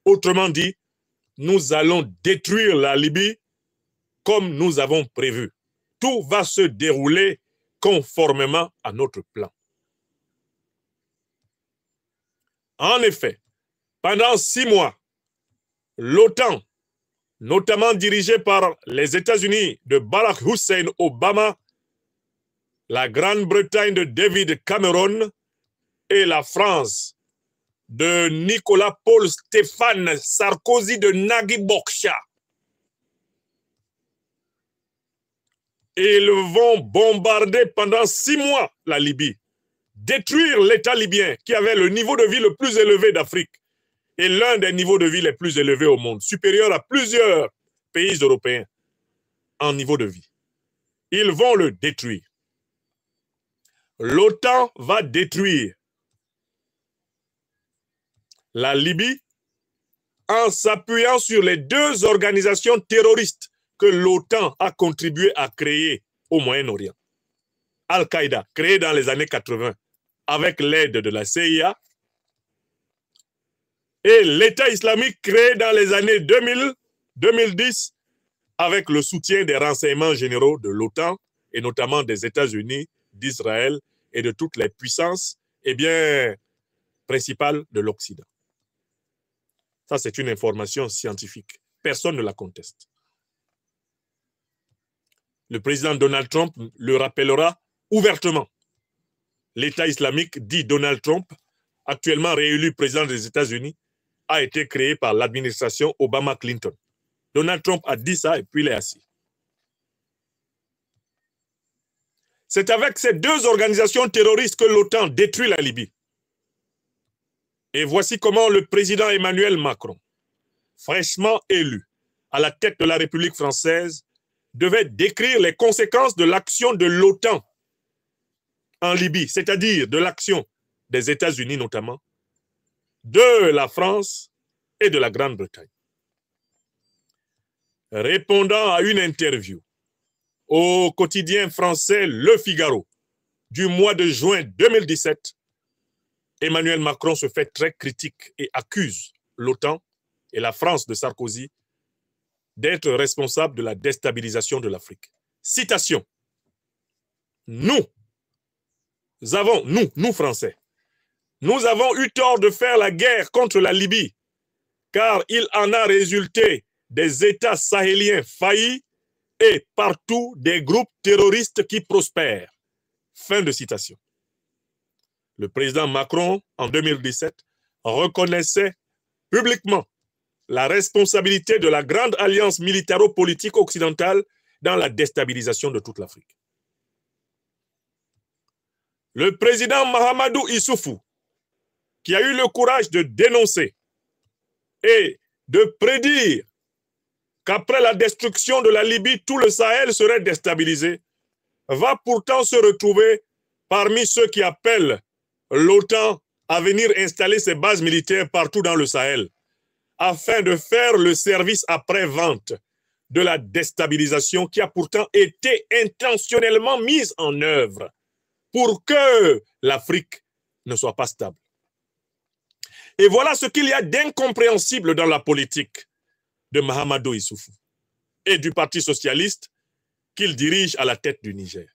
Autrement dit, nous allons détruire la Libye comme nous avons prévu. Tout va se dérouler conformément à notre plan. En effet, pendant 6 mois, l'OTAN, notamment dirigée par les États-Unis de Barack Hussein Obama, la Grande-Bretagne de David Cameron et la France de Nicolas Paul Stéphane Sarkozy de Nagui Bokcha. Ils vont bombarder pendant 6 mois la Libye, détruire l'État libyen qui avait le niveau de vie le plus élevé d'Afrique et l'un des niveaux de vie les plus élevés au monde, supérieur à plusieurs pays européens en niveau de vie. Ils vont le détruire. L'OTAN va détruire la Libye en s'appuyant sur les 2 organisations terroristes que l'OTAN a contribué à créer au Moyen-Orient. Al-Qaïda, créé dans les années 80 avec l'aide de la CIA, et l'État islamique créé dans les années 2010 avec le soutien des renseignements généraux de l'OTAN et notamment des États-Unis, d'Israël et de toutes les puissances principales de l'Occident. Ça, c'est une information scientifique. Personne ne la conteste. Le président Donald Trump le rappellera ouvertement. L'État islamique, dit Donald Trump, actuellement réélu président des États-Unis, a été créé par l'administration Obama-Clinton. Donald Trump a dit ça et puis il est assis. C'est avec ces 2 organisations terroristes que l'OTAN détruit la Libye. Et voici comment le président Emmanuel Macron, fraîchement élu à la tête de la République française, devait décrire les conséquences de l'action de l'OTAN en Libye, c'est-à-dire de l'action des États-Unis notamment, de la France et de la Grande-Bretagne. Répondant à une interview au quotidien français Le Figaro du mois de juin 2017, Emmanuel Macron se fait très critique et accuse l'OTAN et la France de Sarkozy d'être responsables de la déstabilisation de l'Afrique. Citation. Nous Français, nous avons eu tort de faire la guerre contre la Libye, car il en a résulté des États sahéliens faillis et partout des groupes terroristes qui prospèrent. Fin de citation. Le président Macron, en 2017, reconnaissait publiquement la responsabilité de la grande alliance militaro-politique occidentale dans la déstabilisation de toute l'Afrique. Le président Mahamadou Issoufou, qui a eu le courage de dénoncer et de prédire qu'après la destruction de la Libye, tout le Sahel serait déstabilisé, va pourtant se retrouver parmi ceux qui appellent l'OTAN à venir installer ses bases militaires partout dans le Sahel, afin de faire le service après-vente de la déstabilisation qui a pourtant été intentionnellement mise en œuvre pour que l'Afrique ne soit pas stable. Et voilà ce qu'il y a d'incompréhensible dans la politique de Mahamadou Issoufou et du Parti socialiste qu'il dirige à la tête du Niger.